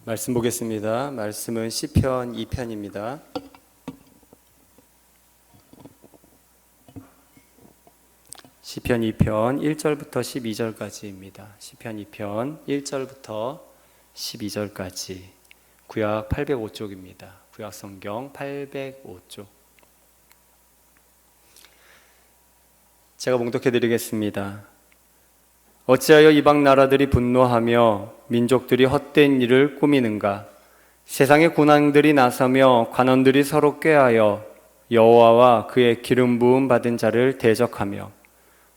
말씀 보겠습니다. 말씀은 시편 2편입니다. 시편 2편 1절부터 12절까지입니다. 시편 2편 1절부터 12절까지 구약 805쪽입니다. 구약 성경 805쪽. 제가 봉독해 드리겠습니다. 어찌하여 이방 나라들이 분노하며 민족들이 헛된 일을 꾸미는가? 세상의 군왕들이 나서며 관원들이 서로 꾀하여 여호와와 그의 기름 부음 받은 자를 대적하며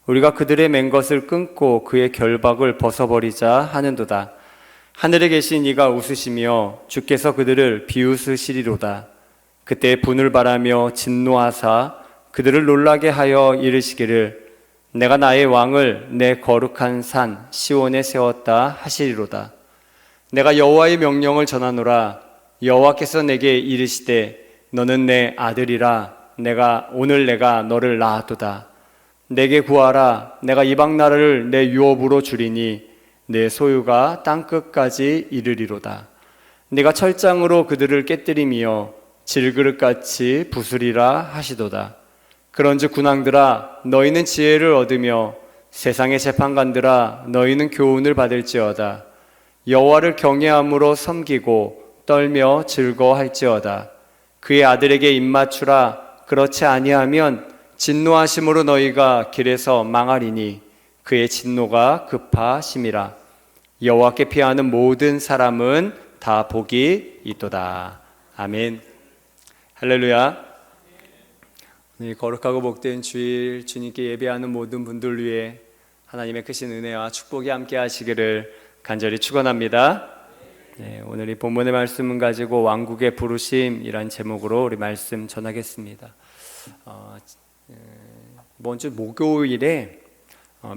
우리가 그들의 맨 것을 끊고 그의 결박을 벗어버리자 하는도다. 하늘에 계신 이가 웃으시며 주께서 그들을 비웃으시리로다. 그때 분을 바라며 진노하사 그들을 놀라게 하여 이르시기를 내가 나의 왕을 내 거룩한 산 시온에 세웠다 하시리로다. 내가 여호와의 명령을 전하노라. 여호와께서 내게 이르시되 너는 내 아들이라. 오늘 내가 너를 낳았도다. 내게 구하라. 내가 이방 나라를 내 유업으로 주리니 내 소유가 땅끝까지 이르리로다. 네가 철장으로 그들을 깨뜨리며 질그릇같이 부수리라 하시도다. 그런즉 군왕들아 너희는 지혜를 얻으며 세상의 재판관들아 너희는 교훈을 받을지어다. 여호와를 경외함으로 섬기고 떨며 즐거워할지어다. 그의 아들에게 입맞추라. 그렇지 아니하면 진노하심으로 너희가 길에서 망하리니 그의 진노가 급하심이라. 여호와께 피하는 모든 사람은 다 복이 있도다. 아멘. 할렐루야. 거룩하고 복된 주일 주님께 예배하는 모든 분들 위해 하나님의 크신 은혜와 축복이 함께 하시기를 간절히 축원합니다. 네, 오늘 이 본문의 말씀은 가지고 왕국의 부르심이란 제목으로 우리 말씀 전하겠습니다. 이번 주 목요일에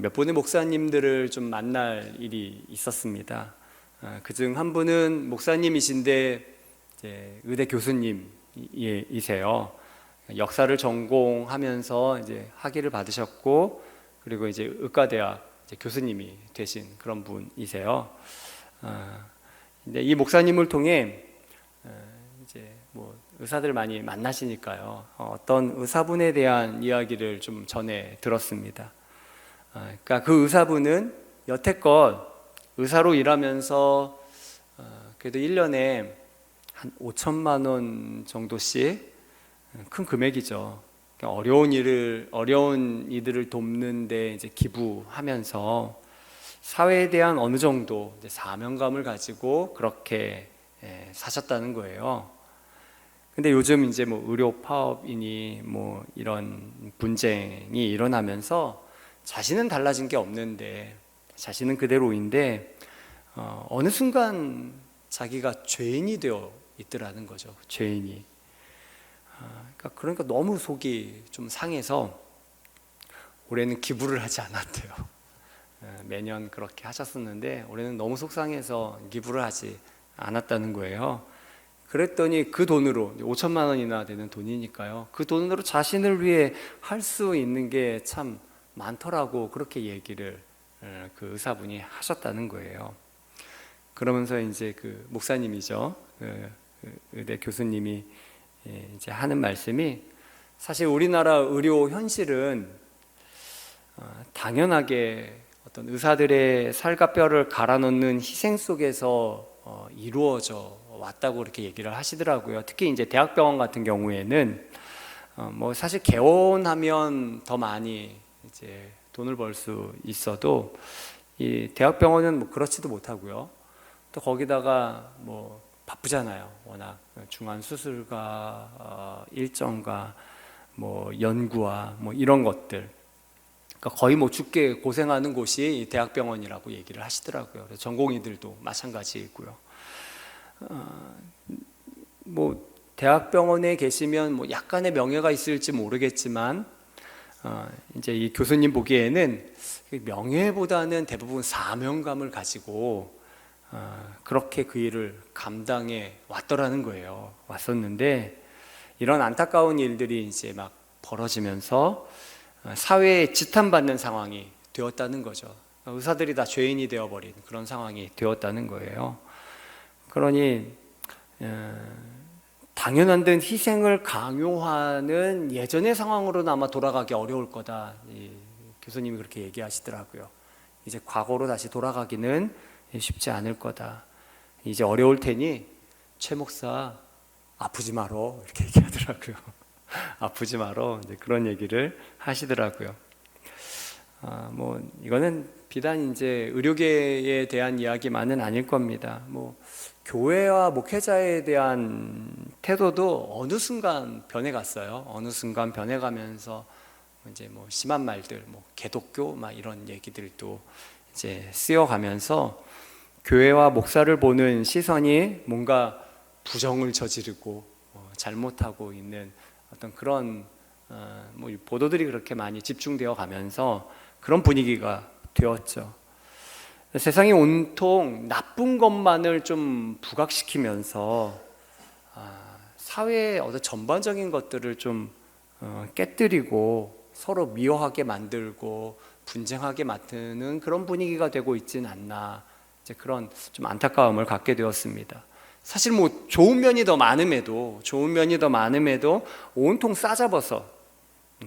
몇 분의 목사님들을 좀 만날 일이 있었습니다. 그중 한 분은 목사님이신데 의대 교수님이세요. 역사를 전공하면서 이제 학위를 받으셨고, 그리고 이제 의과대학 교수님이 되신 그런 분이세요. 근데 이 목사님을 통해 이제 뭐 의사들 많이 만나시니까요. 어떤 의사분에 대한 이야기를 좀 전해 들었습니다. 그러니까 그 의사분은 여태껏 의사로 일하면서 그래도 1년에 한 5천만 원 정도씩 큰 금액이죠. 어려운 이들을 돕는데 이제 기부하면서 사회에 대한 어느 정도 이제 사명감을 가지고 그렇게 사셨다는 거예요. 근데 요즘 이제 뭐 의료 파업이니 뭐 이런 분쟁이 일어나면서 자신은 달라진 게 없는데, 자신은 그대로인데 어느 순간 자기가 죄인이 되어 있더라는 거죠. 죄인이. 그러니까 너무 속이 좀 상해서 올해는 기부를 하지 않았대요. 매년 그렇게 하셨었는데 올해는 너무 속상해서 기부를 하지 않았다는 거예요. 그랬더니 그 돈으로 5천만 원이나 되는 돈이니까요. 그 돈으로 자신을 위해 할 수 있는 게 참 많더라고, 그렇게 얘기를 그 의사분이 하셨다는 거예요. 그러면서 이제 그 목사님이죠, 의대 교수님이 이제 하는 말씀이, 사실 우리나라 의료 현실은 당연하게 어떤 의사들의 살과 뼈를 갈아넣는 희생 속에서 이루어져 왔다고 그렇게 얘기를 하시더라고요. 특히 이제 대학병원 같은 경우에는 뭐 사실 개원하면 더 많이 이제 돈을 벌 수 있어도 이 대학병원은 뭐 그렇지도 못하고요. 또 거기다가 뭐 바쁘잖아요. 워낙 중환 수술과 일정과 뭐 연구와 뭐 이런 것들, 그러니까 거의 뭐 죽게 고생하는 곳이 대학병원이라고 얘기를 하시더라고요. 그래서 전공의들도 마찬가지이고요. 뭐 대학병원에 계시면 뭐 약간의 명예가 있을지 모르겠지만 이제 이 교수님 보기에는 명예보다는 대부분 사명감을 가지고 그렇게 그 일을 감당해 왔더라는 거예요. 왔었는데 이런 안타까운 일들이 이제 막 벌어지면서 사회에 지탄받는 상황이 되었다는 거죠. 의사들이 다 죄인이 되어버린 그런 상황이 되었다는 거예요. 그러니 당연한 듯 희생을 강요하는 예전의 상황으로는 아마 돌아가기 어려울 거다. 이 교수님이 그렇게 얘기하시더라고요. 이제 과거로 다시 돌아가기는 쉽지 않을 거다. 이제 어려울 테니 최 목사 아프지 마로 이렇게 얘기하더라고요. 아프지 마로 이제 그런 얘기를 하시더라고요. 뭐 이거는 비단 이제 의료계에 대한 이야기만은 아닐 겁니다. 뭐 교회와 목회자에 대한 태도도 어느 순간 변해갔어요. 어느 순간 변해가면서 이제 뭐 심한 말들, 뭐 개독교 막 이런 얘기들도 이제 쓰여가면서 교회와 목사를 보는 시선이 뭔가 부정을 저지르고 잘못하고 있는 어떤 그런 뭐 보도들이 그렇게 많이 집중되어 가면서 그런 분위기가 되었죠. 세상이 온통 나쁜 것만을 좀 부각시키면서 사회의 어떤 전반적인 것들을 좀 깨뜨리고 서로 미워하게 만들고 분쟁하게 만드는 그런 분위기가 되고 있지는 않나, 이제 그런 좀 안타까움을 갖게 되었습니다. 사실 뭐 좋은 면이 더 많음에도 온통 싸잡아서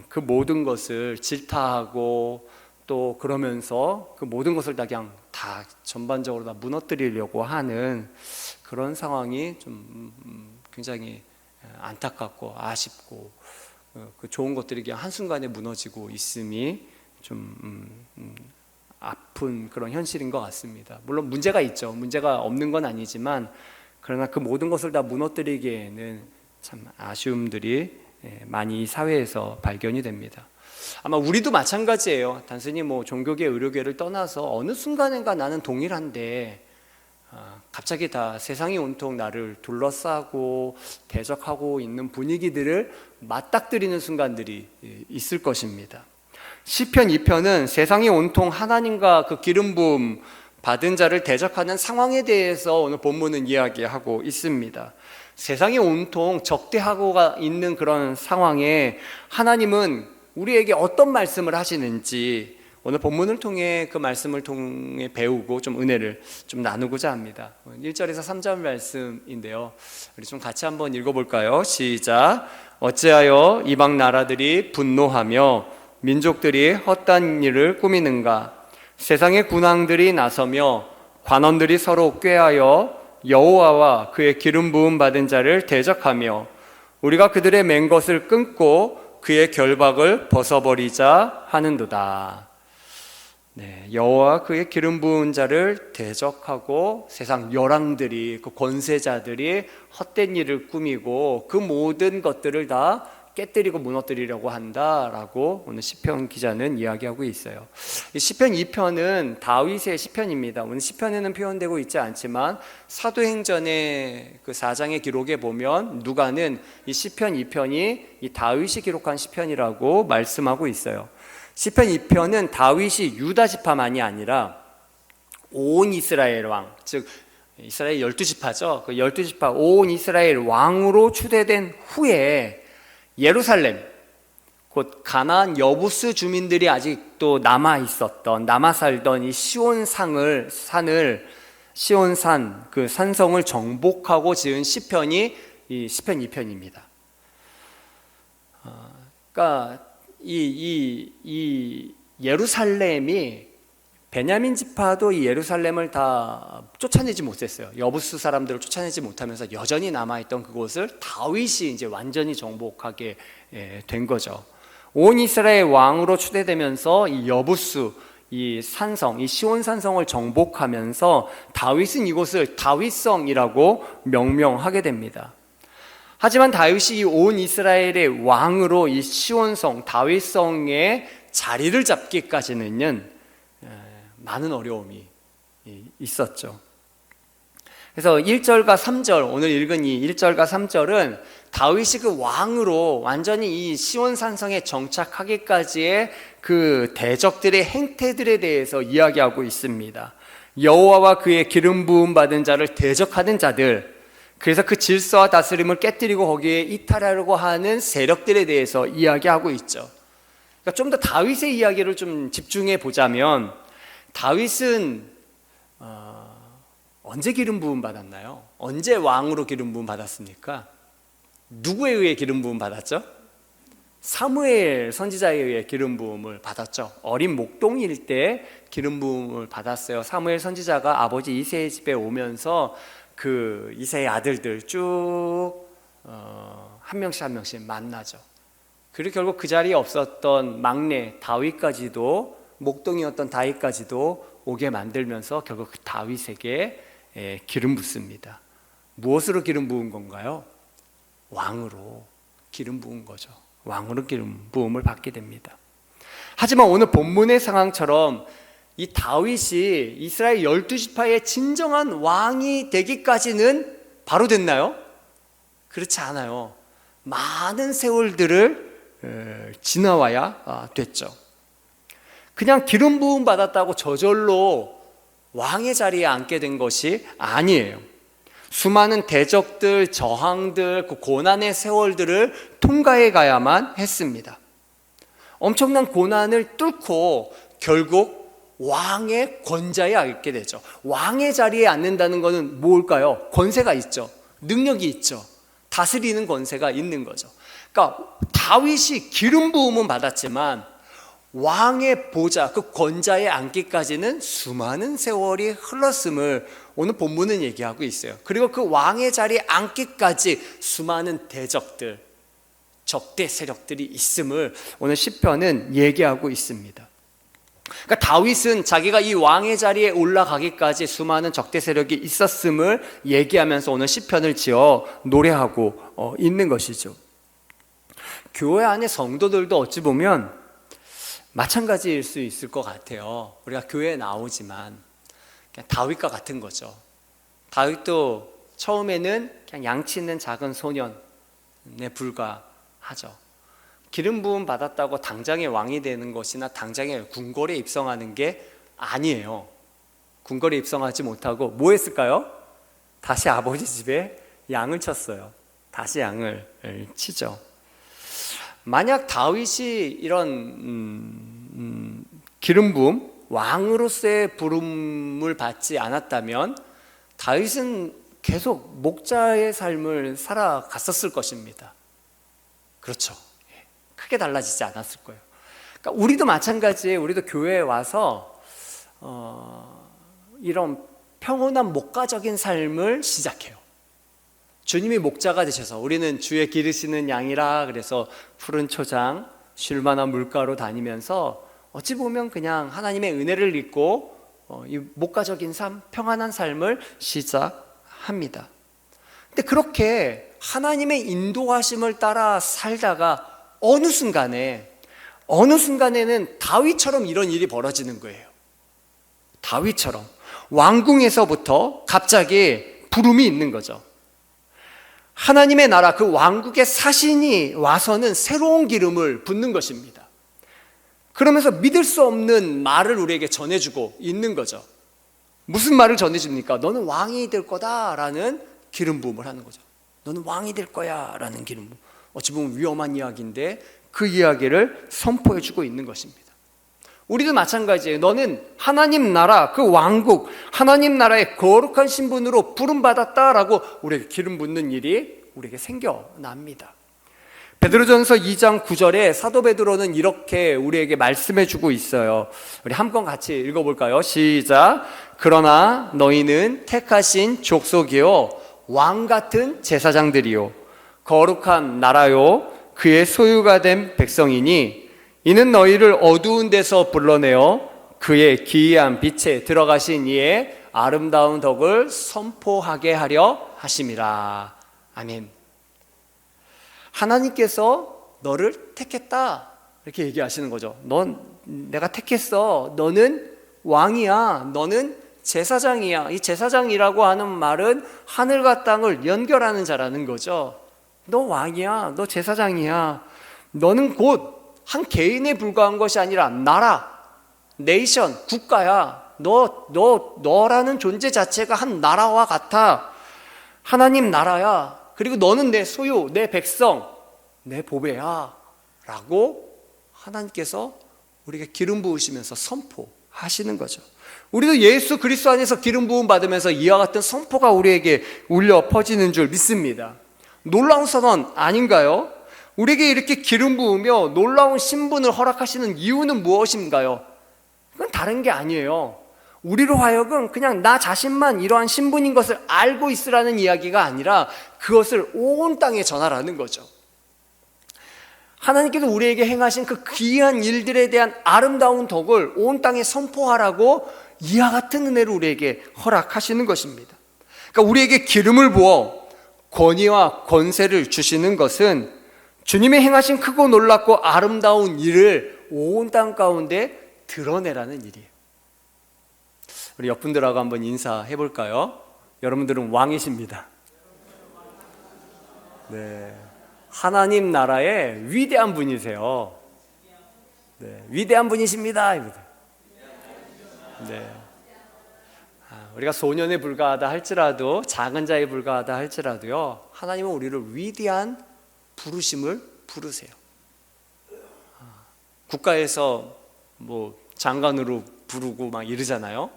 그 모든 것을 질타하고 또 그러면서 그 모든 것을 다 그냥 다 전반적으로 다 무너뜨리려고 하는 그런 상황이 좀 굉장히 안타깝고 아쉽고 그 좋은 것들이 그냥 한순간에 무너지고 있음이 좀 아픈 그런 현실인 것 같습니다. 물론 문제가 있죠. 문제가 없는 건 아니지만 그러나 그 모든 것을 다 무너뜨리기에는 참 아쉬움들이 많이 이 사회에서 발견이 됩니다. 아마 우리도 마찬가지예요. 단순히 뭐 종교계, 의료계를 떠나서 어느 순간인가 나는 동일한데 갑자기 다 세상이 온통 나를 둘러싸고 대적하고 있는 분위기들을 맞닥뜨리는 순간들이 있을 것입니다. 시편 2편은 세상이 온통 하나님과 그 기름 부음 받은 자를 대적하는 상황에 대해서 오늘 본문은 이야기하고 있습니다. 세상이 온통 적대하고 있는 그런 상황에 하나님은 우리에게 어떤 말씀을 하시는지 오늘 본문을 통해 그 말씀을 통해 배우고 좀 은혜를 좀 나누고자 합니다. 1절에서 3절 말씀인데요. 우리 좀 같이 한번 읽어볼까요? 시작. 어찌하여 이방 나라들이 분노하며 민족들이 헛된 일을 꾸미는가? 세상의 군왕들이 나서며 관원들이 서로 꾀하여 여호와와 그의 기름 부음 받은 자를 대적하며 우리가 그들의 맨 것을 끊고 그의 결박을 벗어버리자 하는도다. 네, 여호와 그의 기름 부은 자를 대적하고 세상 열왕들이, 그 권세자들이 헛된 일을 꾸미고 그 모든 것들을 다 깨뜨리고 무너뜨리려고 한다라고 오늘 시편 기자는 이야기하고 있어요. 이 시편 2편은 다윗의 시편입니다. 오늘 시편에는 표현되고 있지 않지만 사도행전의 그 4장의 기록에 보면 누가는 이 시편 2편이 이 다윗이 기록한 시편이라고 말씀하고 있어요. 시편 2편은 다윗이 유다 지파만이 아니라 온 이스라엘 왕, 즉 이스라엘 12지파죠. 그 12지파 온 이스라엘 왕으로 추대된 후에 예루살렘, 곧 가나안 여부스 주민들이 아직도 남아 살던 이 시온산 그 산성을 정복하고 지은 시편이 이 시편 2편입니다. 그러니까 이 예루살렘이 베냐민 지파도 이 예루살렘을 다 쫓아내지 못했어요. 여부스 사람들을 쫓아내지 못하면서 여전히 남아있던 그곳을 다윗이 이제 완전히 정복하게 된 거죠. 온 이스라엘 왕으로 추대되면서 이 여부스, 이 산성, 이 시온 산성을 정복하면서 다윗은 이곳을 다윗성이라고 명명하게 됩니다. 하지만 다윗이 온 이스라엘의 왕으로 이 시온성, 다윗성의 자리를 잡기까지는요 많은 어려움이 있었죠. 그래서 1절과 3절, 오늘 읽은 이 1절과 3절은 다윗이 그 왕으로 완전히 이 시온 산성에 정착하기까지의 그 대적들의 행태들에 대해서 이야기하고 있습니다. 여호와와 그의 기름 부음 받은 자를 대적하는 자들, 그래서 그 질서와 다스림을 깨뜨리고 거기에 이탈하려고 하는 세력들에 대해서 이야기하고 있죠. 그러니까 좀 더 다윗의 이야기를 좀 집중해 보자면 다윗은 언제 기름 부음 받았나요? 언제 왕으로 기름 부음 받았습니까? 누구에 의해 기름 부음 받았죠? 사무엘 선지자에 의해 기름 부음을 받았죠. 어린 목동일 때 기름 부음을 받았어요. 사무엘 선지자가 아버지 이새의 집에 오면서 그 이새의 아들들 쭉 한 명씩 한 명씩 만나죠. 그리고 결국 그 자리에 없었던 막내 다윗까지도, 목동이었던 다윗까지도 오게 만들면서 결국 그 다윗에게 기름 붓습니다. 무엇으로 기름 부은 건가요? 왕으로 기름 부은 거죠. 왕으로 기름 부음을 받게 됩니다. 하지만 오늘 본문의 상황처럼 이 다윗이 이스라엘 12지파의 진정한 왕이 되기까지는 바로 됐나요? 그렇지 않아요. 많은 세월들을 지나와야 됐죠. 그냥 기름 부음 받았다고 저절로 왕의 자리에 앉게 된 것이 아니에요. 수많은 대적들, 저항들, 그 고난의 세월들을 통과해 가야만 했습니다. 엄청난 고난을 뚫고 결국 왕의 권좌에 앉게 되죠. 왕의 자리에 앉는다는 것은 뭘까요? 권세가 있죠. 능력이 있죠. 다스리는 권세가 있는 거죠. 그러니까 다윗이 기름 부음은 받았지만 왕의 보좌, 그 권좌에 앉기까지는 수많은 세월이 흘렀음을 오늘 본문은 얘기하고 있어요. 그리고 그 왕의 자리에 앉기까지 수많은 대적들, 적대 세력들이 있음을 오늘 시편은 얘기하고 있습니다. 그러니까 다윗은 자기가 이 왕의 자리에 올라가기까지 수많은 적대 세력이 있었음을 얘기하면서 오늘 시편을 지어 노래하고 있는 것이죠. 교회 안에 성도들도 어찌 보면 마찬가지일 수 있을 것 같아요. 우리가 교회에 나오지만 그냥 다윗과 같은 거죠. 다윗도 처음에는 그냥 양치 있는 작은 소년에 불과하죠. 기름 부음 받았다고 당장에 왕이 되는 것이나 당장에 궁궐에 입성하는 게 아니에요. 궁궐에 입성하지 못하고 뭐 했을까요? 다시 아버지 집에 양을 쳤어요. 다시 양을 치죠. 만약 다윗이 이런 기름 부음, 왕으로서의 부름을 받지 않았다면 다윗은 계속 목자의 삶을 살아갔었을 것입니다. 그렇죠. 크게 달라지지 않았을 거예요. 그러니까 우리도 마찬가지예요. 우리도 교회에 와서 이런 평온한 목가적인 삶을 시작해요. 주님이 목자가 되셔서 우리는 주의 기르시는 양이라 그래서 푸른 초장, 쉴만한 물가로 다니면서 어찌 보면 그냥 하나님의 은혜를 입고 이 목가적인 삶, 평안한 삶을 시작합니다. 근데 그렇게 하나님의 인도하심을 따라 살다가 어느 순간에는 다윗처럼 이런 일이 벌어지는 거예요. 다윗처럼 왕궁에서부터 갑자기 부름이 있는 거죠. 하나님의 나라, 그 왕국의 사신이 와서는 새로운 기름을 붓는 것입니다. 그러면서 믿을 수 없는 말을 우리에게 전해주고 있는 거죠. 무슨 말을 전해줍니까? 너는 왕이 될 거다라는 기름 부음을 하는 거죠. 너는 왕이 될 거야 라는 기름 부음. 어찌 보면 위험한 이야기인데 그 이야기를 선포해주고 있는 것입니다. 우리도 마찬가지예요. 너는 하나님 나라, 그 왕국, 하나님 나라의 거룩한 신분으로 부름받았다라고 우리에게 기름 붓는 일이 우리에게 생겨납니다. 베드로전서 2장 9절에 사도 베드로는 이렇게 우리에게 말씀해주고 있어요. 우리 한번 같이 읽어볼까요? 시작. 그러나 너희는 택하신 족속이요 왕같은 제사장들이요 거룩한 나라요 그의 소유가 된 백성이니 이는 너희를 어두운 데서 불러내어 그의 기이한 빛에 들어가신 이의 아름다운 덕을 선포하게 하려 하심이라. 아멘. 하나님께서 너를 택했다 이렇게 얘기하시는 거죠. 내가 택했어. 너는 왕이야. 너는 제사장이야. 이 제사장이라고 하는 말은 하늘과 땅을 연결하는 자라는 거죠. 너 왕이야. 너 제사장이야. 너는 곧 한 개인에 불과한 것이 아니라 나라, 네이션, 국가야. 너라는 존재 자체가 한 나라와 같아. 하나님 나라야. 그리고 너는 내 소유, 내 백성, 내 보배야 라고 하나님께서 우리에게 기름 부으시면서 선포하고 하시는 거죠. 우리도 예수 그리스도 안에서 기름 부음 받으면서 이와 같은 선포가 우리에게 울려 퍼지는 줄 믿습니다. 놀라운 선언 아닌가요? 우리에게 이렇게 기름 부으며 놀라운 신분을 허락하시는 이유는 무엇인가요? 그건 다른 게 아니에요. 우리로 하여금 그냥 나 자신만 이러한 신분인 것을 알고 있으라는 이야기가 아니라 그것을 온 땅에 전하라는 거죠. 하나님께서 우리에게 행하신 그 귀한 일들에 대한 아름다운 덕을 온 땅에 선포하라고 이와 같은 은혜를 우리에게 허락하시는 것입니다. 그러니까 우리에게 기름을 부어 권위와 권세를 주시는 것은 주님이 행하신 크고 놀랍고 아름다운 일을 온 땅 가운데 드러내라는 일이에요. 우리 옆분들하고 한번 인사해 볼까요? 여러분들은 왕이십니다. 네, 하나님 나라의 위대한 분이세요. 네, 위대한 분이십니다. 네. 우리가 소년에 불과하다 할지라도, 작은 자에 불과하다 할지라도요, 하나님은 우리를 위대한 부르심을 부르세요. 국가에서 뭐 장관으로 부르고 막 이러잖아요.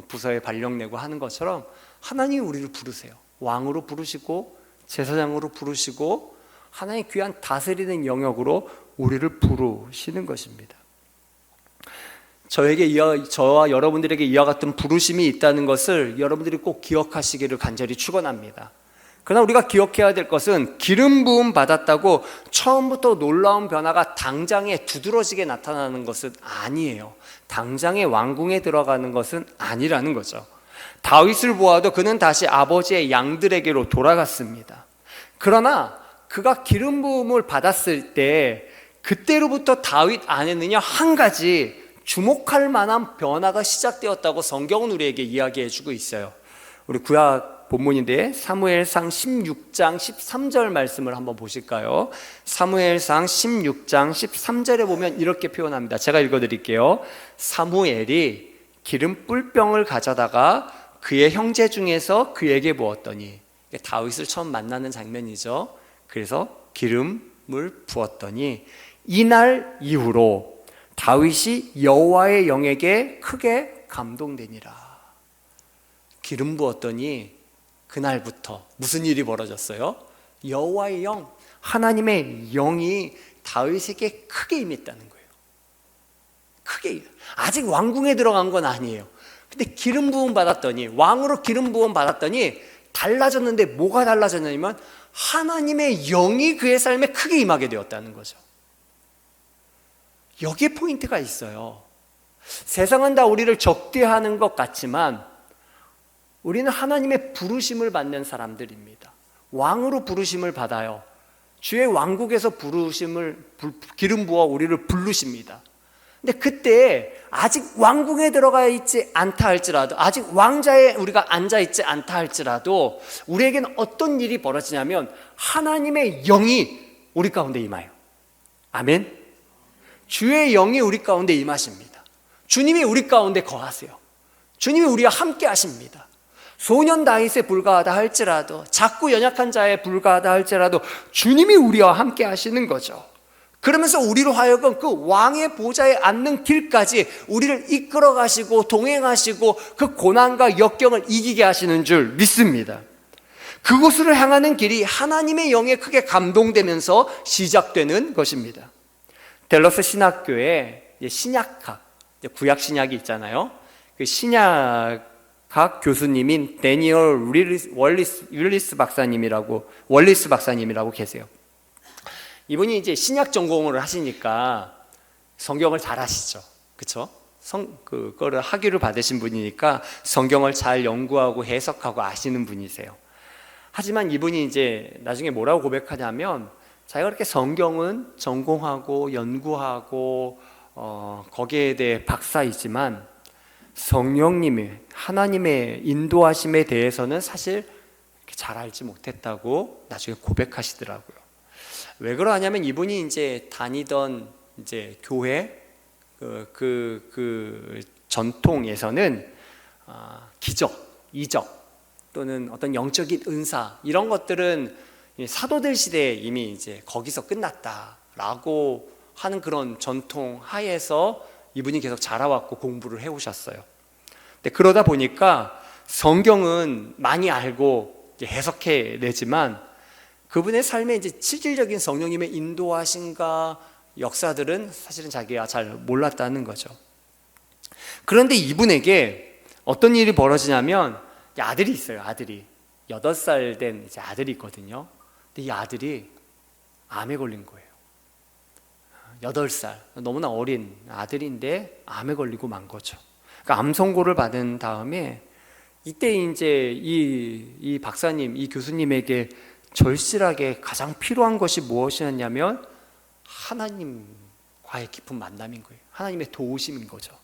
부서에 발령 내고 하는 것처럼 하나님이 우리를 부르세요. 왕으로 부르시고 제사장으로 부르시고 하나님의 귀한 다스리는 영역으로 우리를 부르시는 것입니다. 저와 여러분들에게 이와 같은 부르심이 있다는 것을 여러분들이 꼭 기억하시기를 간절히 축원합니다. 그러나 우리가 기억해야 될 것은 기름 부음 받았다고 처음부터 놀라운 변화가 당장에 두드러지게 나타나는 것은 아니에요. 당장에 왕궁에 들어가는 것은 아니라는 거죠. 다윗을 보아도 그는 다시 아버지의 양들에게로 돌아갔습니다. 그러나 그가 기름 부음을 받았을 때 그때로부터 다윗 안에는요, 한 가지 주목할 만한 변화가 시작되었다고 성경은 우리에게 이야기해 주고 있어요. 우리 구약 본문인데 사무엘상 16장 13절 말씀을 한번 보실까요? 사무엘상 16장 13절에 보면 이렇게 표현합니다. 제가 읽어드릴게요. 사무엘이 기름 뿔병을 가져다가 그의 형제 중에서 그에게 부었더니, 다윗을 처음 만나는 장면이죠. 그래서 기름을 부었더니 이날 이후로 다윗이 여호와의 영에게 크게 감동되니라. 기름 부었더니 그날부터 무슨 일이 벌어졌어요? 여호와의 영, 하나님의 영이 다윗에게 크게 임했다는 거예요. 크게. 아직 왕궁에 들어간 건 아니에요. 근데 기름 부음 받았더니, 왕으로 기름 부음 받았더니 달라졌는데 뭐가 달라졌냐면 하나님의 영이 그의 삶에 크게 임하게 되었다는 거죠. 여기에 포인트가 있어요. 세상은 다 우리를 적대하는 것 같지만 우리는 하나님의 부르심을 받는 사람들입니다. 왕으로 부르심을 받아요. 주의 왕국에서 기름 부어 우리를 부르십니다. 근데 그때 아직 왕궁에 들어가 있지 않다 할지라도, 아직 왕자에 우리가 앉아 있지 않다 할지라도 우리에게는 어떤 일이 벌어지냐면 하나님의 영이 우리 가운데 임해요. 아멘. 주의 영이 우리 가운데 임하십니다. 주님이 우리 가운데 거하세요. 주님이 우리와 함께 하십니다. 소년 다윗에 불과하다 할지라도, 작고 연약한 자에 불과하다 할지라도 주님이 우리와 함께 하시는 거죠. 그러면서 우리로 하여금 그 왕의 보좌에 앉는 길까지 우리를 이끌어 가시고 동행하시고 그 고난과 역경을 이기게 하시는 줄 믿습니다. 그곳으로 향하는 길이 하나님의 영에 크게 감동되면서 시작되는 것입니다. 댈러스 신학교에 신약학, 구약 신약이 있잖아요. 그 신약학 교수님인 데니얼 월리스 박사님이라고 계세요. 이분이 이제 신약 전공을 하시니까 성경을 잘 아시죠, 그렇죠? 그거를 학위를 받으신 분이니까 성경을 잘 연구하고 해석하고 아시는 분이세요. 하지만 이분이 이제 나중에 뭐라고 고백하냐면, 자기가 그렇게 성경은 전공하고 연구하고 거기에 대해 박사이지만 성령님의, 하나님의 인도하심에 대해서는 사실 잘 알지 못했다고 나중에 고백하시더라고요. 왜 그러냐면 이분이 이제 다니던 이제 교회 그 전통에서는 기적, 이적 또는 어떤 영적인 은사 이런 것들은 사도들 시대에 이미 이제 거기서 끝났다라고 하는 그런 전통 하에서 이분이 계속 자라왔고 공부를 해오셨어요. 근데 그러다 보니까 성경은 많이 알고 해석해내지만 그분의 삶에 이제 실질적인 성령님의 인도하심과 역사들은 사실은 자기가 잘 몰랐다는 거죠. 그런데 이분에게 어떤 일이 벌어지냐면 아들이 있어요. 아들이 8살 된 이제 아들이 있거든요. 근데 이 아들이 암에 걸린 거예요. 8살, 너무나 어린 아들인데 암에 걸리고 만 거죠. 그러니까 암 선고를 받은 다음에 이때 이제 이 박사님, 이 교수님에게 절실하게 가장 필요한 것이 무엇이었냐면 하나님과의 깊은 만남인 거예요. 하나님의 도우심인 거죠.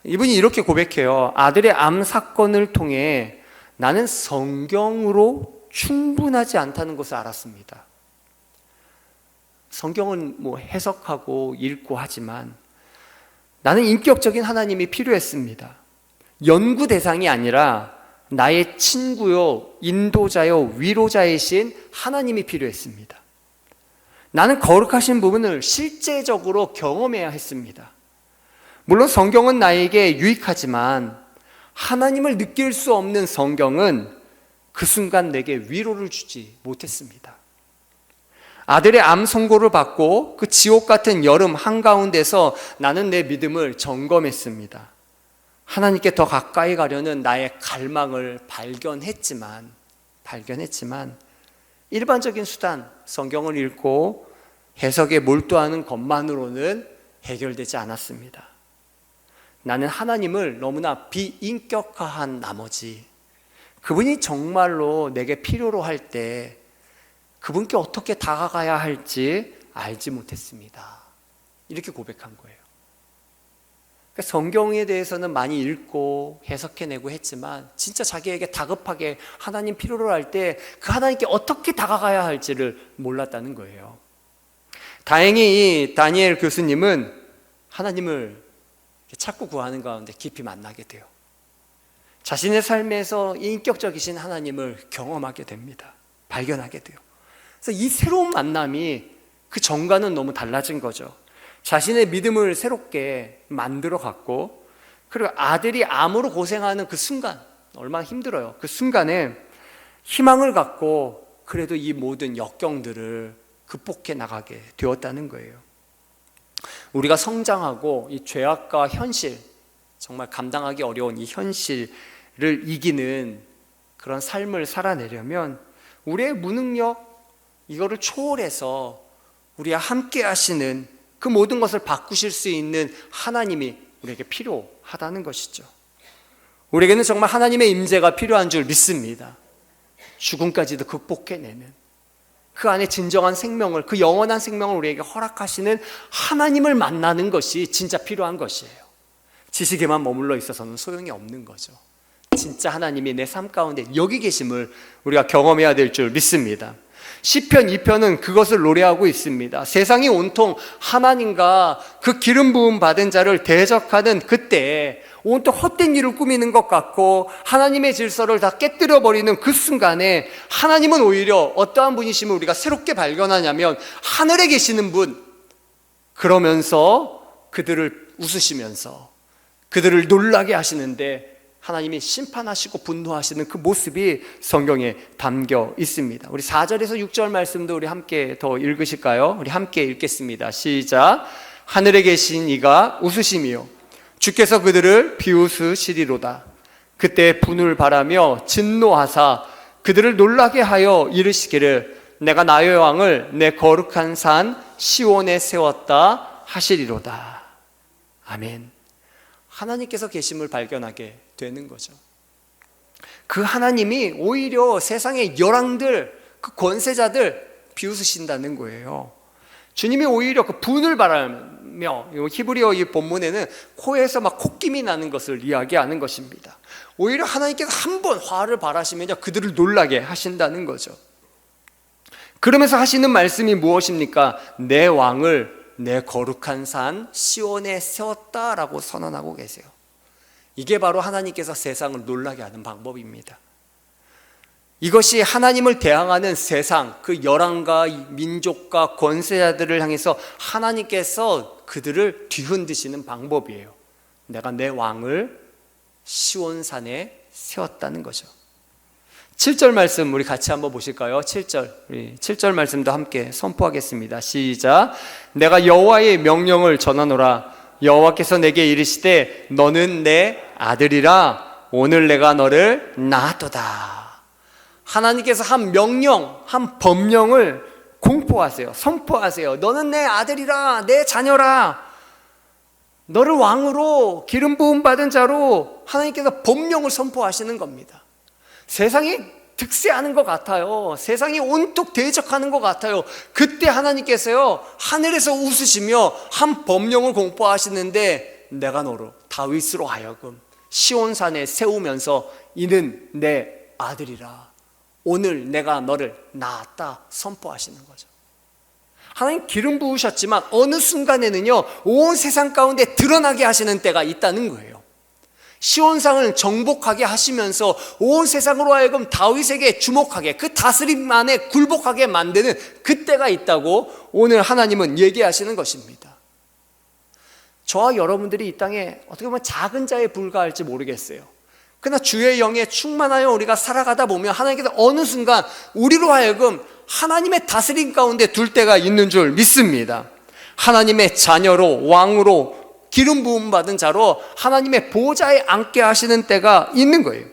이분이 이렇게 고백해요. 아들의 암 사건을 통해 나는 성경으로 충분하지 않다는 것을 알았습니다. 성경은 뭐 해석하고 읽고 하지만 나는 인격적인 하나님이 필요했습니다. 연구 대상이 아니라 나의 친구요, 인도자요, 위로자이신 하나님이 필요했습니다. 나는 거룩하신 부분을 실제적으로 경험해야 했습니다. 물론 성경은 나에게 유익하지만 하나님을 느낄 수 없는 성경은 그 순간 내게 위로를 주지 못했습니다. 아들의 암 선고를 받고 그 지옥 같은 여름 한가운데서 나는 내 믿음을 점검했습니다. 하나님께 더 가까이 가려는 나의 갈망을 발견했지만 일반적인 수단, 성경을 읽고 해석에 몰두하는 것만으로는 해결되지 않았습니다. 나는 하나님을 너무나 비인격화한 나머지 그분이 정말로 내게 필요로 할 때 그분께 어떻게 다가가야 할지 알지 못했습니다. 이렇게 고백한 거예요. 그러니까 성경에 대해서는 많이 읽고 해석해내고 했지만 진짜 자기에게 다급하게 하나님 필요로 할 때 그 하나님께 어떻게 다가가야 할지를 몰랐다는 거예요. 다행히 이 다니엘 교수님은 하나님을 찾고 구하는 가운데 깊이 만나게 돼요. 자신의 삶에서 인격적이신 하나님을 경험하게 됩니다. 발견하게 돼요. 그래서 이 새로운 만남이 그 전과는 너무 달라진 거죠. 자신의 믿음을 새롭게 만들어 갔고, 그리고 아들이 암으로 고생하는 그 순간, 얼마나 힘들어요. 그 순간에 희망을 갖고 그래도 이 모든 역경들을 극복해 나가게 되었다는 거예요. 우리가 성장하고 이 죄악과 현실, 정말 감당하기 어려운 이 현실을 이기는 그런 삶을 살아내려면 우리의 무능력, 이거를 초월해서 우리와 함께 하시는 그 모든 것을 바꾸실 수 있는 하나님이 우리에게 필요하다는 것이죠. 우리에게는 정말 하나님의 임재가 필요한 줄 믿습니다. 죽음까지도 극복해내는 그 안에 진정한 생명을, 그 영원한 생명을 우리에게 허락하시는 하나님을 만나는 것이 진짜 필요한 것이에요. 지식에만 머물러 있어서는 소용이 없는 거죠. 진짜 하나님이 내 삶 가운데 여기 계심을 우리가 경험해야 될 줄 믿습니다. 시편 2편은 그것을 노래하고 있습니다. 세상이 온통 하나님과 그 기름 부음 받은 자를 대적하는 그때 온통 헛된 일을 꾸미는 것 같고 하나님의 질서를 다 깨뜨려 버리는 그 순간에 하나님은 오히려 어떠한 분이심을 우리가 새롭게 발견하냐면 하늘에 계시는 분, 그러면서 그들을 웃으시면서 그들을 놀라게 하시는데 하나님이 심판하시고 분노하시는 그 모습이 성경에 담겨 있습니다. 우리 4절에서 6절 말씀도 우리 함께 더 읽으실까요? 우리 함께 읽겠습니다. 시작. 하늘에 계신 이가 웃으시며 주께서 그들을 비웃으시리로다. 그때 분을 바라며 진노하사 그들을 놀라게 하여 이르시기를 내가 나의 왕을 내 거룩한 산 시온에 세웠다 하시리로다. 아멘. 하나님께서 계심을 발견하게 되는 거죠. 그 하나님이 오히려 세상의 열왕들, 그 권세자들 비웃으신다는 거예요. 주님이 오히려 그 분을 바라며, 히브리어 이 본문에는 코에서 막 콧김이 나는 것을 이야기하는 것입니다. 오히려 하나님께서 한 번 화를 발하시면요 그들을 놀라게 하신다는 거죠. 그러면서 하시는 말씀이 무엇입니까? 내 왕을 내 거룩한 산 시온에 세웠다라고 선언하고 계세요. 이게 바로 하나님께서 세상을 놀라게 하는 방법입니다. 이것이 하나님을 대항하는 세상, 그 열왕과 민족과 권세자들을 향해서 하나님께서 그들을 뒤흔드시는 방법이에요. 내가 내 왕을 시온산에 세웠다는 거죠. 7절 말씀 우리 같이 한번 보실까요? 7절, 우리 7절 말씀도 함께 선포하겠습니다. 시작. 내가 여호와의 명령을 전하노라. 여호와께서 내게 이르시되 너는 내 아들이라. 오늘 내가 너를 낳았도다. 하나님께서 한 명령, 한 법령을 공포하세요. 선포하세요. 너는 내 아들이라, 내 자녀라. 너를 왕으로 기름 부음 받은 자로 하나님께서 법령을 선포하시는 겁니다. 세상이 득세하는 것 같아요. 세상이 온통 대적하는 것 같아요. 그때 하나님께서요, 하늘에서 웃으시며 한 법령을 공포하시는데, 내가 너로 다윗으로 하여금 시온산에 세우면서 이는 내 아들이라. 오늘 내가 너를 낳았다 선포하시는 거죠. 하나님 기름 부으셨지만 어느 순간에는요, 온 세상 가운데 드러나게 하시는 때가 있다는 거예요. 시온산을 정복하게 하시면서 온 세상으로 하여금 다윗에게 주목하게, 그 다스림 안에 굴복하게 만드는 그때가 있다고 오늘 하나님은 얘기하시는 것입니다. 저와 여러분들이 이 땅에 어떻게 보면 작은 자에 불과할지 모르겠어요. 그러나 주의 영에 충만하여 우리가 살아가다 보면 하나님께서 어느 순간 우리로 하여금 하나님의 다스림 가운데 둘 때가 있는 줄 믿습니다. 하나님의 자녀로, 왕으로, 기름 부음 받은 자로 하나님의 보좌에 앉게 하시는 때가 있는 거예요.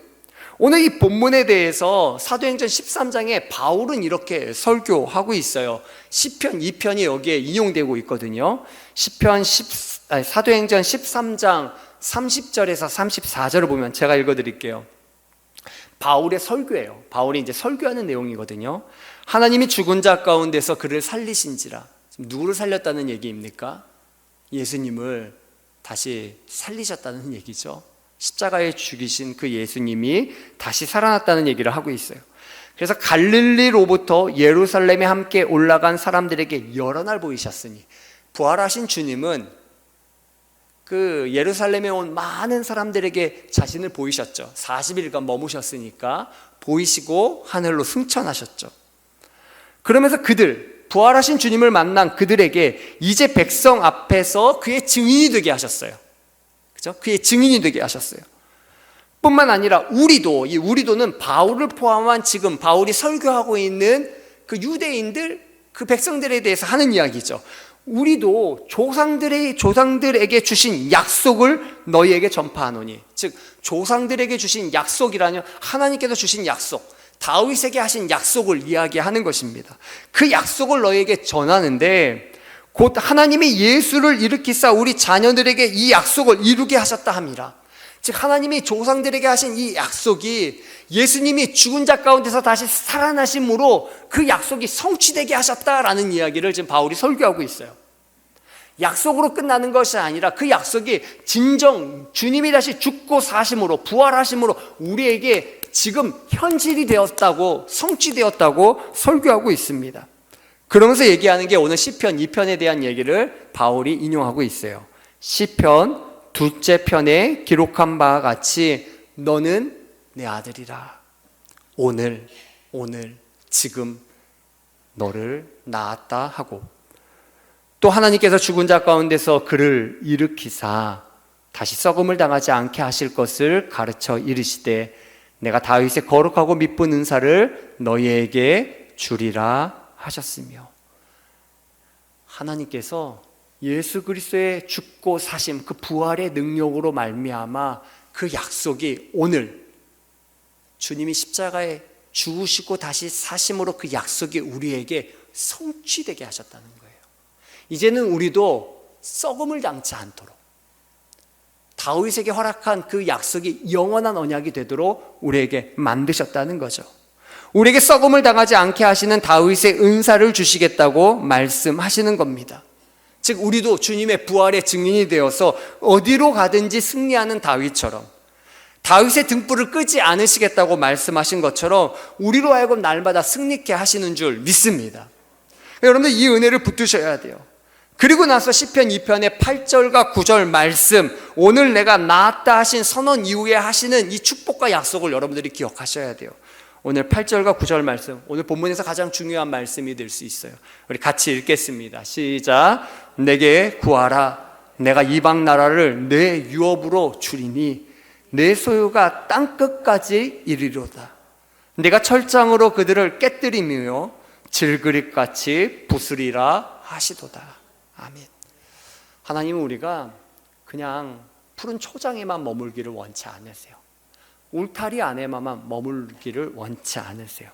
오늘 이 본문에 대해서 사도행전 13장에 바울은 이렇게 설교하고 있어요. 시편 2편이 여기에 인용되고 있거든요. 사도행전 13장 30절에서 34절을 보면 제가 읽어드릴게요. 바울의 설교예요. 바울이 이제 설교하는 내용이거든요. 하나님이 죽은 자 가운데서 그를 살리신지라. 누구를 살렸다는 얘기입니까? 예수님을 다시 살리셨다는 얘기죠. 십자가에 죽이신 그 예수님이 다시 살아났다는 얘기를 하고 있어요. 그래서 갈릴리로부터 예루살렘에 함께 올라간 사람들에게 여러 날 보이셨으니, 부활하신 주님은 그 예루살렘에 온 많은 사람들에게 자신을 보이셨죠. 40일간 머무셨으니까 보이시고 하늘로 승천하셨죠. 그러면서 부활하신 주님을 만난 그들에게 이제 백성 앞에서 그의 증인이 되게 하셨어요. 그죠? 그의 증인이 되게 하셨어요. 뿐만 아니라 이 우리도는 바울을 포함한 지금 바울이 설교하고 있는 그 유대인들, 그 백성들에 대해서 하는 이야기죠. 우리도 조상들에게 주신 약속을 너희에게 전파하노니, 즉 조상들에게 주신 약속이라뇨, 하나님께서 주신 약속, 다윗에게 하신 약속을 이야기하는 것입니다. 그 약속을 너희에게 전하는데, 곧 하나님이 예수를 일으키사 우리 자녀들에게 이 약속을 이루게 하셨다 함이라. 즉 하나님이 조상들에게 하신 이 약속이 예수님이 죽은 자 가운데서 다시 살아나심으로 그 약속이 성취되게 하셨다라는 이야기를 지금 바울이 설교하고 있어요. 약속으로 끝나는 것이 아니라 그 약속이 진정 주님이 다시 죽고 사심으로, 부활하심으로 우리에게 지금 현실이 되었다고, 성취되었다고 설교하고 있습니다. 그러면서 얘기하는 게 오늘 시편 2편에 대한 얘기를 바울이 인용하고 있어요. 시편 2째 편에 기록한 바와 같이 너는 내 아들이라. 오늘 지금 너를 낳았다 하고, 또 하나님께서 죽은 자 가운데서 그를 일으키사 다시 썩음을 당하지 않게 하실 것을 가르쳐 이르시되 내가 다윗의 거룩하고 미쁜 은사를 너희에게 주리라 하셨으며, 하나님께서 예수 그리스도의 죽고 사심, 그 부활의 능력으로 말미암아 그 약속이 오늘 주님이 십자가에 죽으시고 다시 사심으로 그 약속이 우리에게 성취되게 하셨다는 거예요. 이제는 우리도 썩음을 당치 않도록 다윗에게 허락한 그 약속이 영원한 언약이 되도록 우리에게 만드셨다는 거죠. 우리에게 썩음을 당하지 않게 하시는 다윗의 은사를 주시겠다고 말씀하시는 겁니다. 즉 우리도 주님의 부활의 증인이 되어서 어디로 가든지 승리하는 다윗처럼, 다윗의 등불을 끄지 않으시겠다고 말씀하신 것처럼 우리로 하여금 날마다 승리케 하시는 줄 믿습니다. 여러분들 이 은혜를 붙드셔야 돼요. 그리고 나서 시편 2편의 8절과 9절 말씀, 오늘 내가 낳았다 하신 선언 이후에 하시는 이 축복과 약속을 여러분들이 기억하셔야 돼요. 오늘 8절과 9절 말씀, 오늘 본문에서 가장 중요한 말씀이 될 수 있어요. 우리 같이 읽겠습니다. 시작. 내게 구하라. 내가 이방 나라를 내 유업으로 주리니 내 소유가 땅끝까지 이르리로다. 내가 철장으로 그들을 깨뜨리며 질그릇같이 부수리라 하시도다. 아멘. 하나님은 우리가 그냥 푸른 초장에만 머물기를 원치 않으세요. 울타리 안에만 머물기를 원치 않으세요.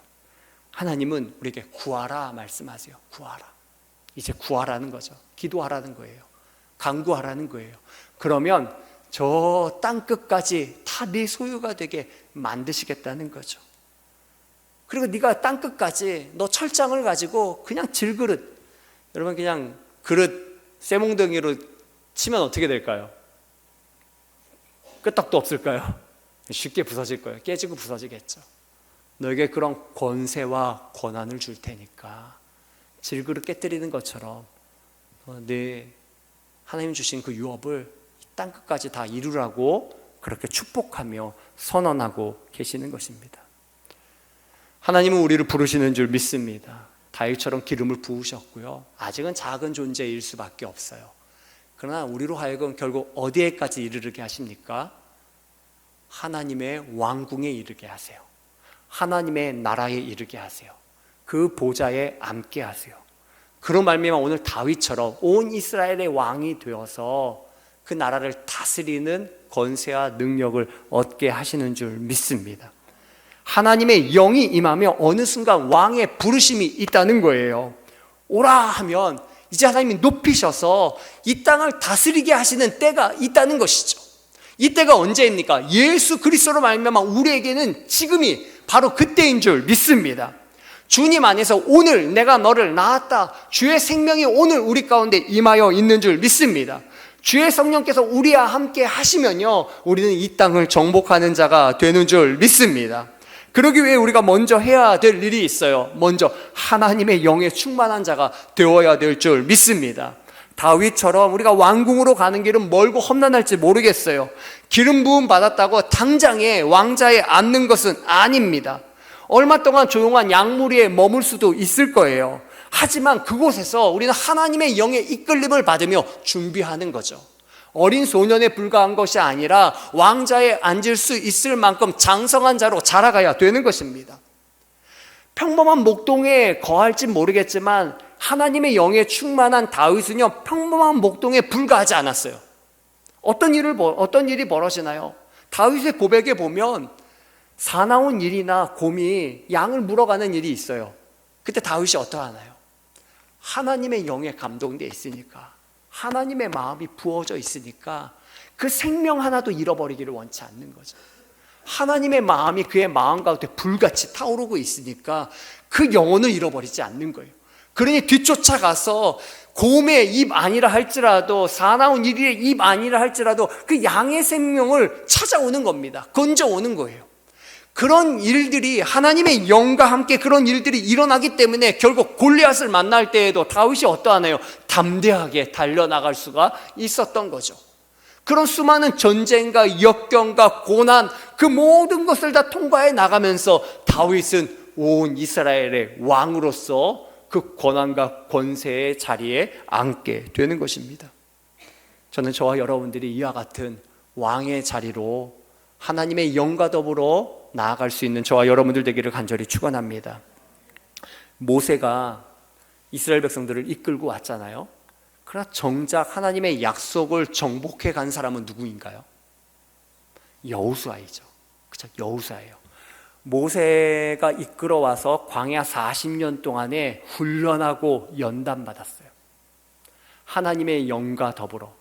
하나님은 우리에게 구하라 말씀하세요. 구하라. 이제 구하라는 거죠. 기도하라는 거예요. 간구하라는 거예요. 그러면 저 땅끝까지 다 네 소유가 되게 만드시겠다는 거죠. 그리고 네가 땅끝까지 너 철장을 가지고 그냥 질그릇, 여러분 그냥 그릇 쇠몽둥이로 치면 어떻게 될까요? 끄떡도 없을까요? 쉽게 부서질 거예요. 깨지고 부서지겠죠. 너에게 그런 권세와 권한을 줄 테니까 질그릇 깨뜨리는 것처럼 네 하나님 주신 그 유업을 땅끝까지 다 이루라고 그렇게 축복하며 선언하고 계시는 것입니다. 하나님은 우리를 부르시는 줄 믿습니다. 다윗처럼 기름을 부으셨고요. 아직은 작은 존재일 수밖에 없어요. 그러나 우리로 하여금 결국 어디에까지 이르게 하십니까? 하나님의 왕궁에 이르게 하세요. 하나님의 나라에 이르게 하세요. 그 보좌에 앉게 하세요. 그런 말미암아 오늘 다윗처럼 온 이스라엘의 왕이 되어서 그 나라를 다스리는 권세와 능력을 얻게 하시는 줄 믿습니다. 하나님의 영이 임하며 어느 순간 왕의 부르심이 있다는 거예요. 오라 하면 이제 하나님이 높이셔서 이 땅을 다스리게 하시는 때가 있다는 것이죠. 이 때가 언제입니까? 예수 그리스도로 말미암아 우리에게는 지금이 바로 그때인 줄 믿습니다. 주님 안에서 오늘 내가 너를 낳았다. 주의 생명이 오늘 우리 가운데 임하여 있는 줄 믿습니다. 주의 성령께서 우리와 함께 하시면요, 우리는 이 땅을 정복하는 자가 되는 줄 믿습니다. 그러기 위해 우리가 먼저 해야 될 일이 있어요. 먼저 하나님의 영에 충만한 자가 되어야 될 줄 믿습니다. 다윗처럼 우리가 왕궁으로 가는 길은 멀고 험난할지 모르겠어요. 기름 부음 받았다고 당장에 왕자에 앉는 것은 아닙니다. 얼마 동안 조용한 양무리에 머물 수도 있을 거예요. 하지만 그곳에서 우리는 하나님의 영의 이끌림을 받으며 준비하는 거죠. 어린 소년에 불과한 것이 아니라 왕자에 앉을 수 있을 만큼 장성한 자로 자라가야 되는 것입니다. 평범한 목동에 거할지 모르겠지만 하나님의 영에 충만한 다윗은요, 평범한 목동에 불과하지 않았어요. 어떤 일이 벌어지나요? 다윗의 고백에 보면 사나운 일이나 곰이 양을 물어가는 일이 있어요. 그때 다윗이 어떠하나요? 하나님의 영에 감동되어 있으니까, 하나님의 마음이 부어져 있으니까 그 생명 하나도 잃어버리기를 원치 않는 거죠. 하나님의 마음이 그의 마음 가운데 불같이 타오르고 있으니까 그 영혼을 잃어버리지 않는 거예요. 그러니 뒤쫓아가서 곰의 입 아니라 할지라도, 사나운 일의 입 아니라 할지라도 그 양의 생명을 찾아오는 겁니다. 건져오는 거예요. 그런 일들이 하나님의 영과 함께 그런 일들이 일어나기 때문에 결국 골리앗을 만날 때에도 다윗이 어떠하나요? 담대하게 달려나갈 수가 있었던 거죠. 그런 수많은 전쟁과 역경과 고난, 그 모든 것을 다 통과해 나가면서 다윗은 온 이스라엘의 왕으로서 그 권한과 권세의 자리에 앉게 되는 것입니다. 저는 저와 여러분들이 이와 같은 왕의 자리로 하나님의 영과 더불어 나아갈 수 있는 저와 여러분들 되기를 간절히 축원합니다. 모세가 이스라엘 백성들을 이끌고 왔잖아요. 그러나 정작 하나님의 약속을 정복해 간 사람은 누구인가요? 여호수아이죠. 그렇죠? 여호수아예요. 모세가 이끌어와서 광야 40년 동안에 훈련하고 연단받았어요. 하나님의 영과 더불어,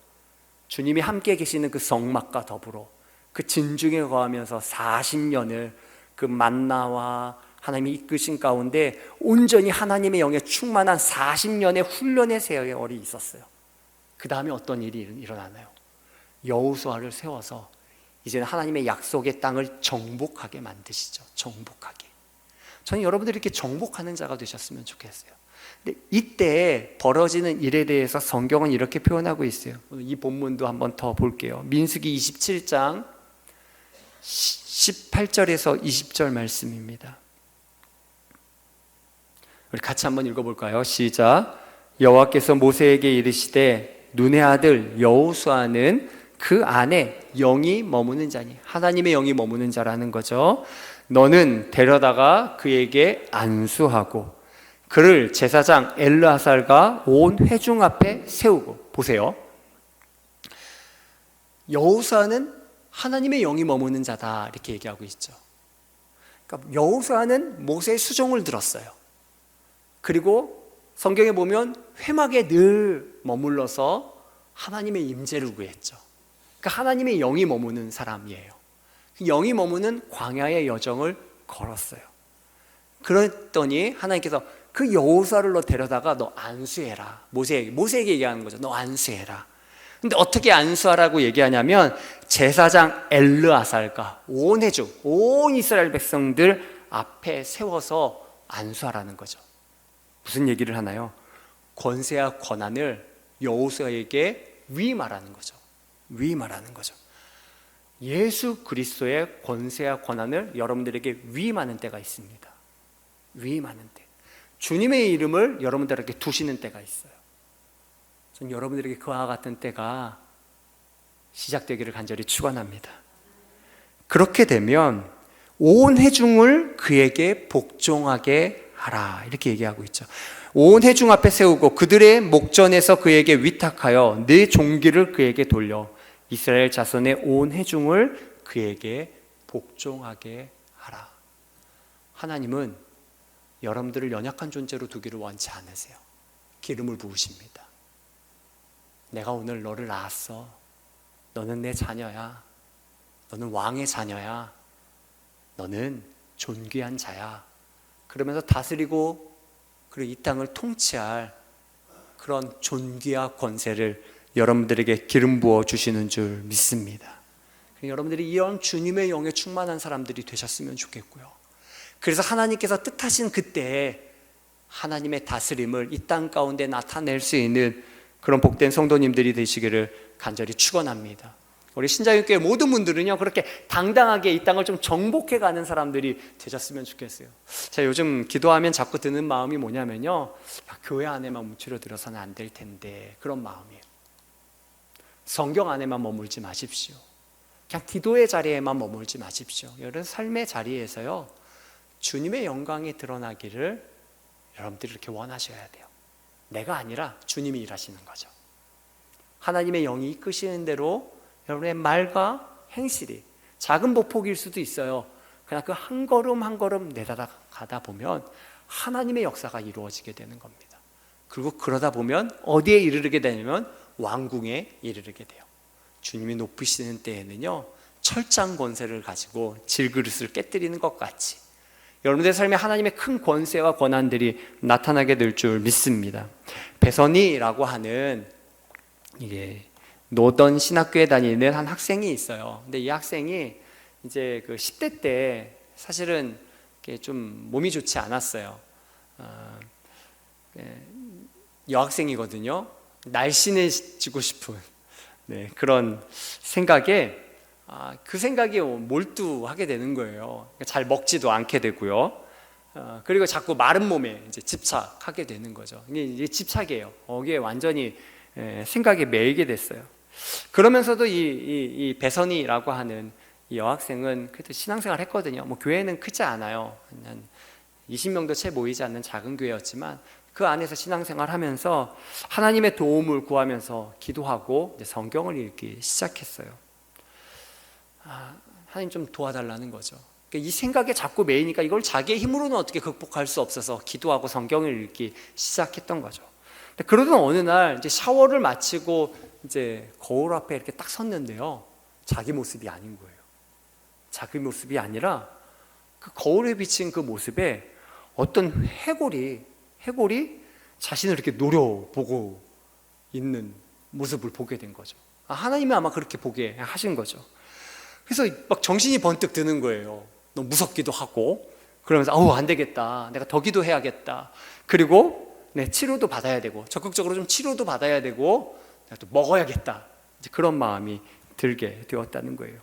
주님이 함께 계시는 그 성막과 더불어 그 진중에 거하면서 40년을 그 만나와 하나님이 이끄신 가운데 온전히 하나님의 영에 충만한 40년의 훈련의 세월이 있었어요. 그 다음에 어떤 일이 일어나나요? 여호수아를 세워서 이제는 하나님의 약속의 땅을 정복하게 만드시죠. 정복하게. 저는 여러분들이 이렇게 정복하는 자가 되셨으면 좋겠어요. 근데 이때 벌어지는 일에 대해서 성경은 이렇게 표현하고 있어요. 오늘 이 본문도 한번 더 볼게요. 민수기 27장 18절에서 20절 말씀입니다. 우리 같이 한번 읽어볼까요? 시작. 여호와께서 모세에게 이르시되 눈의 아들 여호수아는 그 안에 영이 머무는 자니, 하나님의 영이 머무는 자라는 거죠. 너는 데려다가 그에게 안수하고 그를 제사장 엘르아살과 온 회중 앞에 세우고. 보세요, 여호수아는 하나님의 영이 머무는 자다 이렇게 얘기하고 있죠. 그러니까 여호수아는 모세의 수종을 들었어요. 그리고 성경에 보면 회막에 늘 머물러서 하나님의 임재를 구했죠. 그러니까 하나님의 영이 머무는 사람이에요. 영이 머무는 광야의 여정을 걸었어요. 그랬더니 하나님께서 그 여호수아를 너 데려다가 너 안수해라. 모세에게 얘기하는 거죠. 너 안수해라. 근데 어떻게 안수하라고 얘기하냐면 제사장 엘르아살과 온 회중, 온 이스라엘 백성들 앞에 세워서 안수하라는 거죠. 무슨 얘기를 하나요? 권세와 권한을 여호수아에게 위임하라는 거죠. 위임하라는 거죠. 예수 그리스도의 권세와 권한을 여러분들에게 위임하는 때가 있습니다. 위임하는 때. 주님의 이름을 여러분들에게 두시는 때가 있어요. 전 여러분들에게 그와 같은 때가 시작되기를 간절히 축원합니다. 그렇게 되면 온 회중을 그에게 복종하게 하라 이렇게 얘기하고 있죠. 온 회중 앞에 세우고 그들의 목전에서 그에게 위탁하여 네 종기를 그에게 돌려 이스라엘 자손의 온 회중을 그에게 복종하게 하라. 하나님은 여러분들을 연약한 존재로 두기를 원치 않으세요. 기름을 부으십니다. 내가 오늘 너를 낳았어. 너는 내 자녀야. 너는 왕의 자녀야. 너는 존귀한 자야. 그러면서 다스리고 그리고 이 땅을 통치할 그런 존귀와 권세를 여러분들에게 기름 부어 주시는 줄 믿습니다. 여러분들이 이런 주님의 영에 충만한 사람들이 되셨으면 좋겠고요. 그래서 하나님께서 뜻하신 그때에 하나님의 다스림을 이 땅 가운데 나타낼 수 있는 그런 복된 성도님들이 되시기를 간절히 축원합니다. 우리 신자유교회 모든 분들은요 그렇게 당당하게 이 땅을 좀 정복해 가는 사람들이 되셨으면 좋겠어요. 제가 요즘 기도하면 자꾸 드는 마음이 뭐냐면요, 교회 안에만 뭉치려들어서는 안 될 텐데 그런 마음이에요. 성경 안에만 머물지 마십시오. 그냥 기도의 자리에만 머물지 마십시오. 여러분 삶의 자리에서요 주님의 영광이 드러나기를 여러분들이 이렇게 원하셔야 돼요. 내가 아니라 주님이 일하시는 거죠. 하나님의 영이 이끄시는 대로 여러분의 말과 행실이 작은 보폭일 수도 있어요. 그냥 그 한 걸음 한 걸음 내다가다 보면 하나님의 역사가 이루어지게 되는 겁니다. 그리고 그러다 보면 어디에 이르게 되냐면 왕궁에 이르게 돼요. 주님이 높으시는 때에는요 철장 권세를 가지고 질그릇을 깨뜨리는 것 같이 여러분들의 삶에 하나님의 큰 권세와 권한들이 나타나게 될 줄 믿습니다. 배선이라고 하는 이게 노던 신학교에 다니는 한 학생이 있어요. 근데 이 학생이 이제 그 10대 때 사실은 좀 몸이 좋지 않았어요. 여학생이거든요. 날씬해지고 싶은 그런 생각에 그 생각에 몰두하게 되는 거예요. 잘 먹지도 않게 되고요. 그리고 자꾸 마른 몸에 이제 집착하게 되는 거죠. 이게 집착이에요. 거기에 완전히 생각에 매이게 됐어요. 그러면서도 이 배선이라고 하는 이 여학생은 그래도 신앙생활 했거든요. 뭐 교회는 크지 않아요. 한 20명도 채 모이지 않는 작은 교회였지만 그 안에서 신앙생활 하면서 하나님의 도움을 구하면서 기도하고 이제 성경을 읽기 시작했어요. 하나님 좀 도와달라는 거죠. 그러니까 이 생각에 자꾸 매이니까 이걸 자기의 힘으로는 어떻게 극복할 수 없어서 기도하고 성경을 읽기 시작했던 거죠. 그러던 어느 날 이제 샤워를 마치고 이제 거울 앞에 이렇게 딱 섰는데요, 자기 모습이 아닌 거예요. 자기 모습이 아니라 그 거울에 비친 그 모습에 어떤 해골이 자신을 이렇게 노려보고 있는 모습을 보게 된 거죠. 하나님이 아마 그렇게 보게 하신 거죠. 그래서 막 정신이 번뜩 드는 거예요. 너무 무섭기도 하고 그러면서 안 되겠다, 내가 더 기도해야겠다. 그리고 치료도 받아야 되고 적극적으로 좀 치료도 받아야 되고 내가 또 먹어야겠다, 이제 그런 마음이 들게 되었다는 거예요.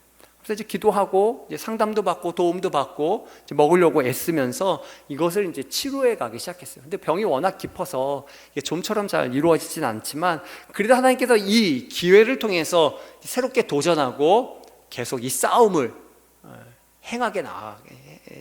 그래서 이제 기도하고 이제 상담도 받고 도움도 받고 이제 먹으려고 애쓰면서 이것을 이제 치료해 가기 시작했어요. 근데 병이 워낙 깊어서 이게 좀처럼 잘 이루어지진 않지만 그래도 하나님께서 이 기회를 통해서 새롭게 도전하고 계속 이 싸움을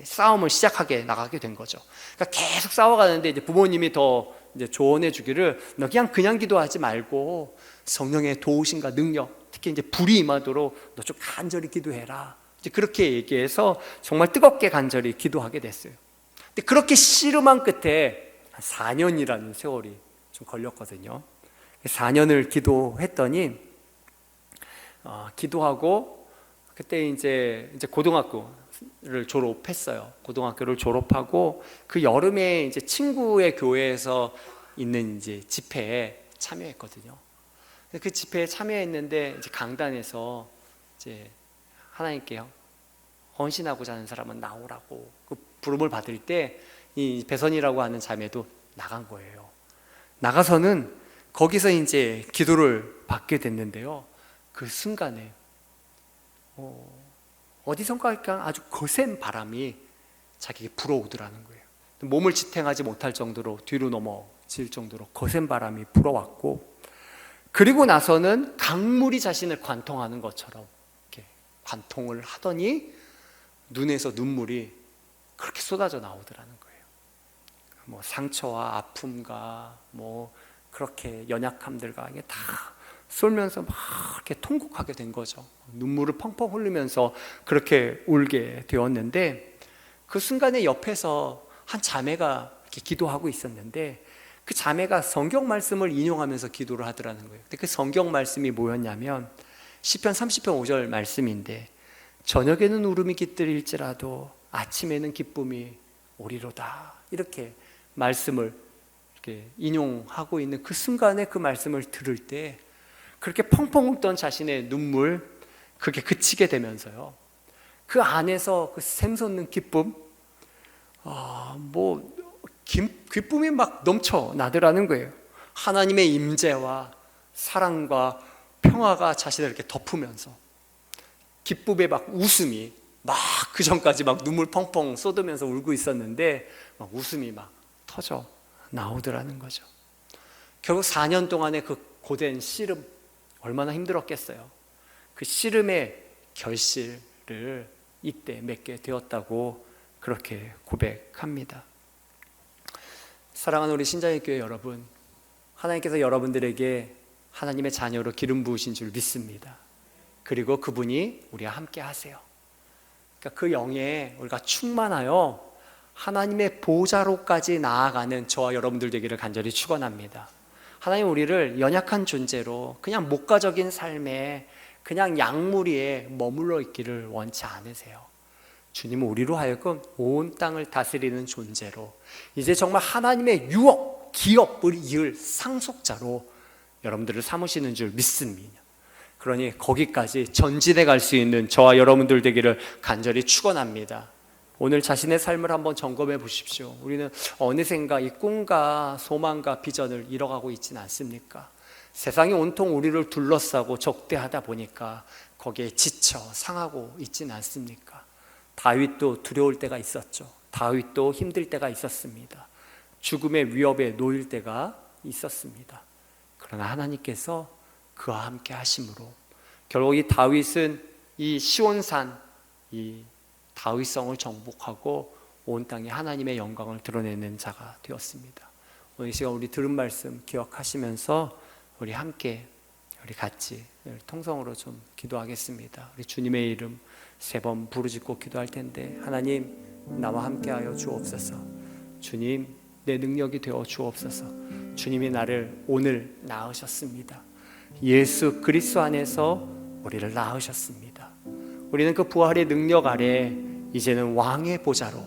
싸움을 시작하게 나가게 된 거죠. 그러니까 계속 싸워가는데 이제 부모님이 더 이제 조언해 주기를 너 그냥 기도하지 말고 성령의 도우심과 능력, 특히 이제 불이 임하도록 너 좀 간절히 기도해라. 이제 그렇게 얘기해서 정말 뜨겁게 간절히 기도하게 됐어요. 근데 그렇게 씨름한 끝에 한 4년이라는 세월이 좀 걸렸거든요. 4년을 기도했더니 기도하고 그때 이제 고등학교를 졸업했어요. 고등학교를 졸업하고 그 여름에 이제 친구의 교회에서 있는 이제 집회에 참여했거든요. 그 집회에 참여했는데 이제 강단에서 이제 하나님께 헌신하고자 하는 사람은 나오라고 그 부름을 받을 때 이 배선이라고 하는 자매도 나간 거예요. 나가서는 거기서 이제 기도를 받게 됐는데요. 그 순간에 어디선가 아주 거센 바람이 자기에게 불어오더라는 거예요. 몸을 지탱하지 못할 정도로 뒤로 넘어질 정도로 거센 바람이 불어왔고, 그리고 나서는 강물이 자신을 관통하는 것처럼 이렇게 관통을 하더니 눈에서 눈물이 그렇게 쏟아져 나오더라는 거예요. 뭐 상처와 아픔과 뭐 그렇게 연약함들과 이게 다 쏠면서 막 이렇게 통곡하게 된 거죠. 눈물을 펑펑 흘리면서 그렇게 울게 되었는데, 그 순간에 옆에서 한 자매가 이렇게 기도하고 있었는데 그 자매가 성경 말씀을 인용하면서 기도를 하더라는 거예요. 근데 그 성경 말씀이 뭐였냐면 시편 30편 5절 말씀인데, 저녁에는 울음이 깃들일지라도 아침에는 기쁨이 오리로다, 이렇게 말씀을 이렇게 인용하고 있는 그 순간에 그 말씀을 들을 때 그렇게 펑펑 울던 자신의 눈물, 그게 그치게 되면서요, 그 안에서 그 샘솟는 기쁨, 기쁨이 막 넘쳐나더라는 거예요. 하나님의 임재와 사랑과 평화가 자신을 이렇게 덮으면서 기쁨의 막 웃음이 막 그 전까지 막 눈물 펑펑 쏟으면서 울고 있었는데 막 웃음이 막 터져 나오더라는 거죠. 결국 4년 동안의 그 고된 씨름, 얼마나 힘들었겠어요. 그 씨름의 결실을 이때 맺게 되었다고 그렇게 고백합니다. 사랑하는 우리 신자의 교회 여러분, 하나님께서 여러분들에게 하나님의 자녀로 기름 부으신 줄 믿습니다. 그리고 그분이 우리와 함께 하세요. 그러니까 그 영에 우리가 충만하여 하나님의 보좌로까지 나아가는 저와 여러분들 되기를 간절히 축원합니다. 하나님 우리를 연약한 존재로 그냥 목가적인 삶에 그냥 약무리에 머물러 있기를 원치 않으세요. 주님은 우리로 하여금 온 땅을 다스리는 존재로, 이제 정말 하나님의 유업, 기업을 이을 상속자로 여러분들을 삼으시는 줄 믿습니다. 그러니 거기까지 전진해 갈 수 있는 저와 여러분들 되기를 간절히 축원합니다. 오늘 자신의 삶을 한번 점검해 보십시오. 우리는 어느샌가 이 꿈과 소망과 비전을 잃어가고 있지는 않습니까? 세상이 온통 우리를 둘러싸고 적대하다 보니까 거기에 지쳐 상하고 있지는 않습니까? 다윗도 두려울 때가 있었죠. 다윗도 힘들 때가 있었습니다. 죽음의 위협에 놓일 때가 있었습니다. 그러나 하나님께서 그와 함께 하심으로 결국 이 다윗은 이 시온산, 이 다윗성을 정복하고 온 땅에 하나님의 영광을 드러내는 자가 되었습니다. 오늘 이 시간 우리 들은 말씀 기억하시면서 우리 함께 우리 같이 통성으로 좀 기도하겠습니다. 우리 주님의 이름 3번 부르짖고 기도할 텐데, 하나님 나와 함께하여 주옵소서. 주님 내 능력이 되어 주옵소서. 주님이 나를 오늘 낳으셨습니다. 예수 그리스도 안에서 우리를 낳으셨습니다. 우리는 그 부활의 능력 아래 이제는 왕의 보좌로,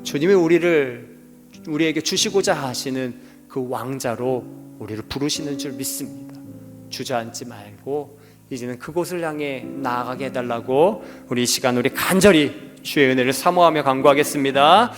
주님이 우리에게 주시고자 하시는 그 왕자로 우리를 부르시는 줄 믿습니다. 주저앉지 말고 이제는 그곳을 향해 나아가게 해달라고 우리 이 시간 우리 간절히 주의 은혜를 사모하며 간구하겠습니다.